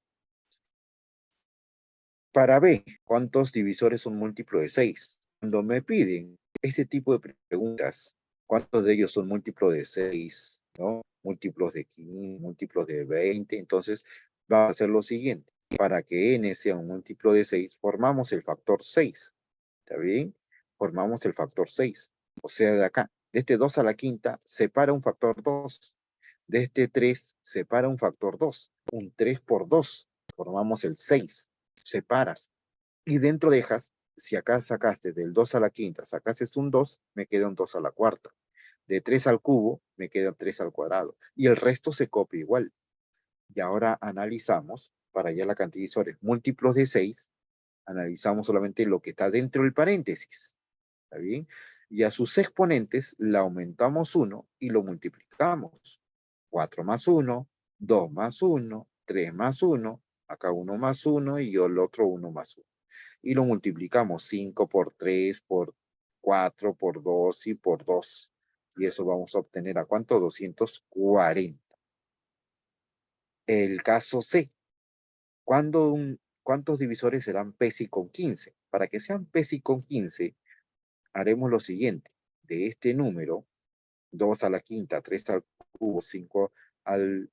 Para B, ¿cuántos divisores son múltiplos de 6? Cuando me piden este tipo de preguntas, ¿cuántos de ellos son múltiplos de 6? ¿No? Múltiplos de 15, múltiplos de 20. Entonces, vamos a hacer lo siguiente. Para que n sea un múltiplo de 6, formamos el factor 6. ¿Está bien? Formamos el factor 6. O sea, de acá, de este 2 a la quinta, separa un factor 2. De este 3, separa un factor 2. Un 3 por 2, formamos el 6. Separas. Y dentro dejas, si acá sacaste del 2 a la quinta, sacaste un 2, me queda un 2 a la cuarta. De 3 al cubo, me queda 3 al cuadrado. Y el resto se copia igual. Y ahora analizamos, para hallar la cantidad de divisores múltiplos de 6, analizamos solamente lo que está dentro del paréntesis. ¿Está bien? Y a sus exponentes le aumentamos 1 y lo multiplicamos. 4 más 1, 2 más 1, 3 más 1, acá 1 más 1 y el otro 1 más 1. Y lo multiplicamos 5 por 3, por 4, por 2 y por 2. Y eso vamos a obtener ¿a cuánto? 240. El caso C. ¿Cuántos divisores serán PESI con 15? Para que sean PESI con 15, haremos lo siguiente. De este número, 2 a la quinta, 3 al cubo, 5 al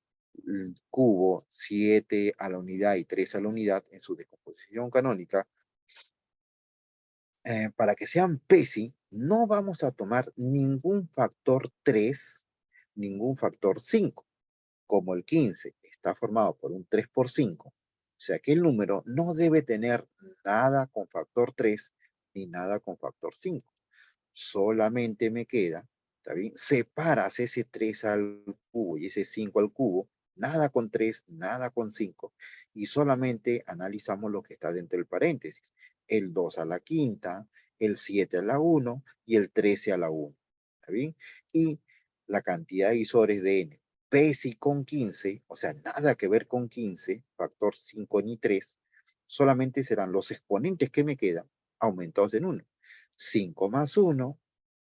cubo, 7 a la unidad y 3 a la unidad en su descomposición canónica, para que sean PESI, no vamos a tomar ningún factor 3, ningún factor 5. Como el 15 está formado por un 3 por 5, o sea que el número no debe tener nada con factor 3 ni nada con factor 5. Solamente me queda, ¿está bien? Separas ese 3 al cubo y ese 5 al cubo, nada con 3, nada con 5, y solamente analizamos lo que está dentro del paréntesis. El 2 a la quinta, el 7 a la 1 y el 13 a la 1. ¿Está bien? Y la cantidad de divisores de n, PESI con 15, o sea, nada que ver con 15, factor 5 ni 3, solamente serán los exponentes que me quedan aumentados en 1. 5 más 1,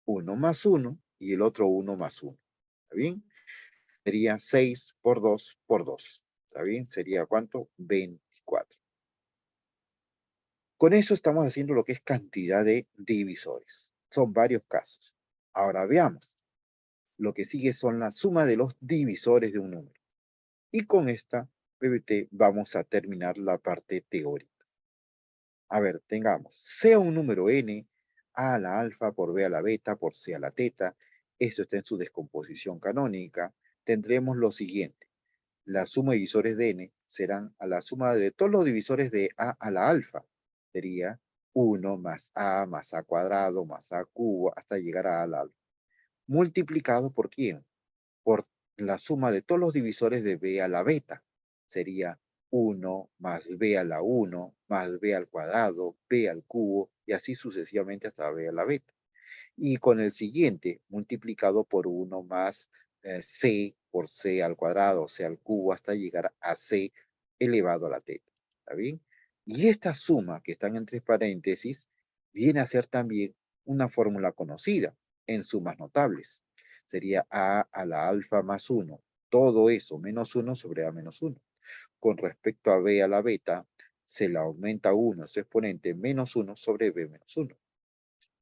1 más 1 y el otro 1 más 1. ¿Está bien? Sería 6 por 2 por 2. ¿Está bien? Sería ¿cuánto? 24. Con eso estamos haciendo lo que es cantidad de divisores. Son varios casos. Ahora veamos. Lo que sigue son la suma de los divisores de un número. Y con esta PBT vamos a terminar la parte teórica. A ver, tengamos, sea un número n, a a la alfa por b a la beta por c a la teta. Esto está en su descomposición canónica. Tendremos lo siguiente. La suma de divisores de n serán a la suma de todos los divisores de a a la alfa. Sería 1 más a cuadrado más a cubo hasta llegar a la alfa. Multiplicado por ¿quién? Por la suma de todos los divisores de b a la beta. Sería 1 más b a la 1 más b al cuadrado, b al cubo y así sucesivamente hasta b a la beta. Y con el siguiente multiplicado por 1 más c por c al cuadrado, c al cubo hasta llegar a c elevado a la teta. ¿Está bien? Y esta suma que están entre paréntesis viene a ser también una fórmula conocida en sumas notables. Sería a a la alfa más 1. Todo eso menos 1 sobre a menos 1. Con respecto a b a la beta, se le aumenta 1 su exponente menos 1 sobre b menos 1.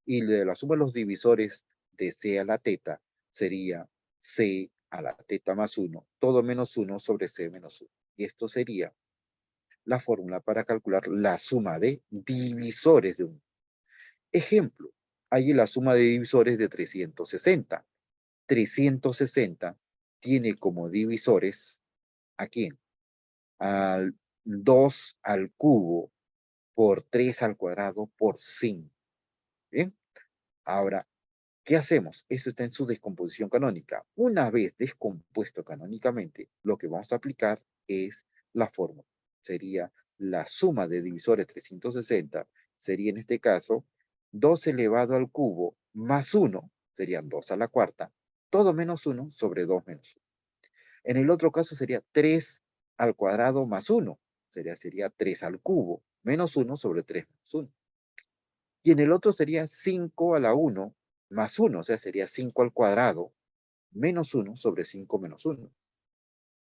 Y de la suma de los divisores de c a la teta sería c a la teta más 1, todo menos 1 sobre c menos 1. Y esto sería la fórmula para calcular la suma de divisores de un. Ejemplo, hay la suma de divisores de 360. 360 tiene como divisores, ¿a quién? Al 2 al cubo por 3 al cuadrado por 5. ¿Bien? Ahora, ¿qué hacemos? Esto está en su descomposición canónica. Una vez descompuesto canónicamente, lo que vamos a aplicar es la fórmula. Sería la suma de divisores 360, sería en este caso 2 elevado al cubo más 1, serían 2 a la cuarta, todo menos 1 sobre 2 menos 1. En el otro caso sería 3 al cuadrado más 1. Sería 3 al cubo menos 1 sobre 3 menos 1. Y en el otro sería 5 a la 1 más 1. O sea, sería 5 al cuadrado menos 1 sobre 5 menos 1.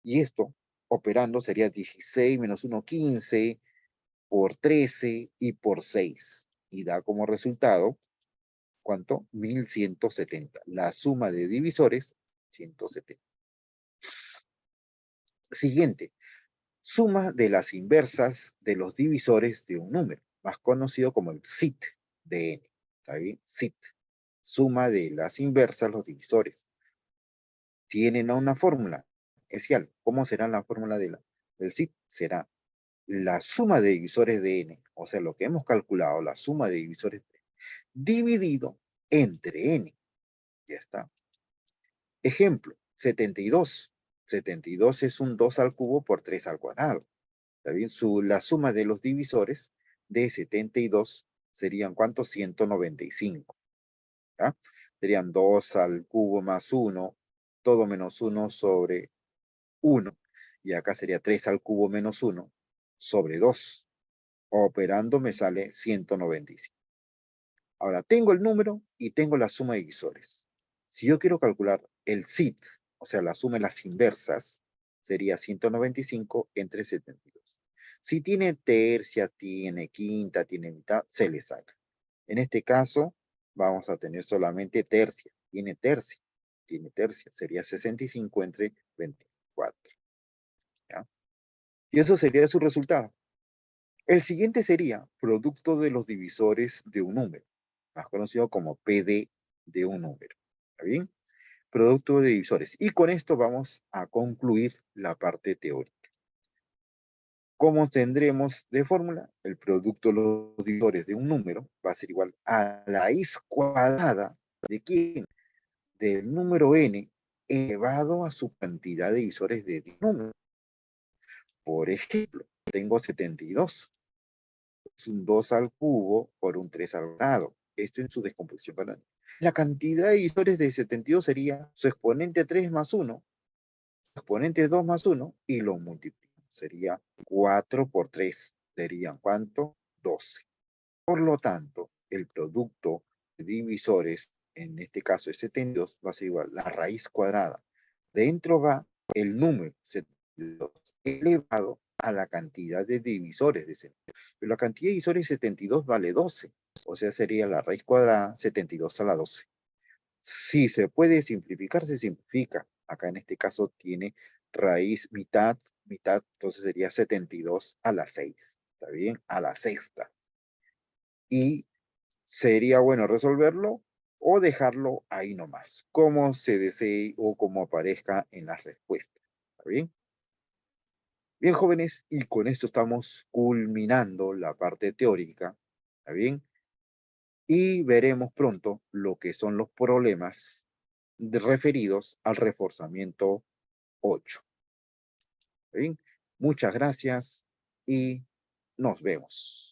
Y esto, operando, sería 16 menos 1, 15 por 13 y por 6. Y da como resultado, ¿cuánto? 1170. La suma de divisores, 170. Siguiente, suma de las inversas de los divisores de un número, más conocido como el SIT de n. ¿Está bien? SIT. Suma de las inversas los divisores. Tienen una fórmula especial. ¿Cómo será la fórmula del SIT? Será la suma de divisores de n, o sea, lo que hemos calculado, la suma de divisores de n, dividido entre n. Ya está. Ejemplo, 72. 72 es un 2 al cubo por 3 al cuadrado. ¿Está bien? La suma de los divisores de 72 serían, ¿cuántos? 195. ¿Ya? Serían 2 al cubo más 1, todo menos 1 sobre 1. Y acá sería 3 al cubo menos 1 sobre 2. Operando me sale 195. Ahora, tengo el número y tengo la suma de divisores. Si yo quiero calcular el SIT, o sea, la suma de las inversas, sería 195 entre 72. Si tiene tercia, tiene quinta, tiene mitad, se le saca. En este caso, vamos a tener solamente tercia. Tiene tercia. Sería 65 entre 24. ¿Ya? Y eso sería su resultado. El siguiente sería producto de los divisores de un número, más conocido como PD de un número. ¿Está bien? Producto de divisores. Y con esto vamos a concluir la parte teórica. ¿Cómo tendremos de fórmula? El producto de los divisores de un número va a ser igual a la raíz cuadrada de ¿quién? Del número n elevado a su cantidad de divisores de número. Por ejemplo, tengo 72. Es un 2 al cubo por un 3 al grado. Esto en su descomposición banal. La cantidad de divisores de 72 sería su exponente 3 más 1, su exponente 2 más 1, y lo multiplicamos. Sería 4 por 3. Serían, ¿cuánto? 12. Por lo tanto, el producto de divisores, en este caso es 72, va a ser igual a la raíz cuadrada. Dentro va el número 72 elevado a la cantidad de divisores de ese número. Pero la cantidad de divisores de 72 vale 12. O sea, sería la raíz cuadrada 72 a la 12. Si se puede simplificar, se simplifica. Acá en este caso tiene raíz mitad, mitad, entonces sería 72 a la 6. ¿Está bien? A la sexta. Y sería bueno resolverlo o dejarlo ahí nomás, como se desee o como aparezca en las respuestas. ¿Está bien? Bien, jóvenes, y con esto estamos culminando la parte teórica. ¿Está bien? Y veremos pronto lo que son los problemas referidos al reforzamiento 8. ¿Está bien? Muchas gracias y nos vemos.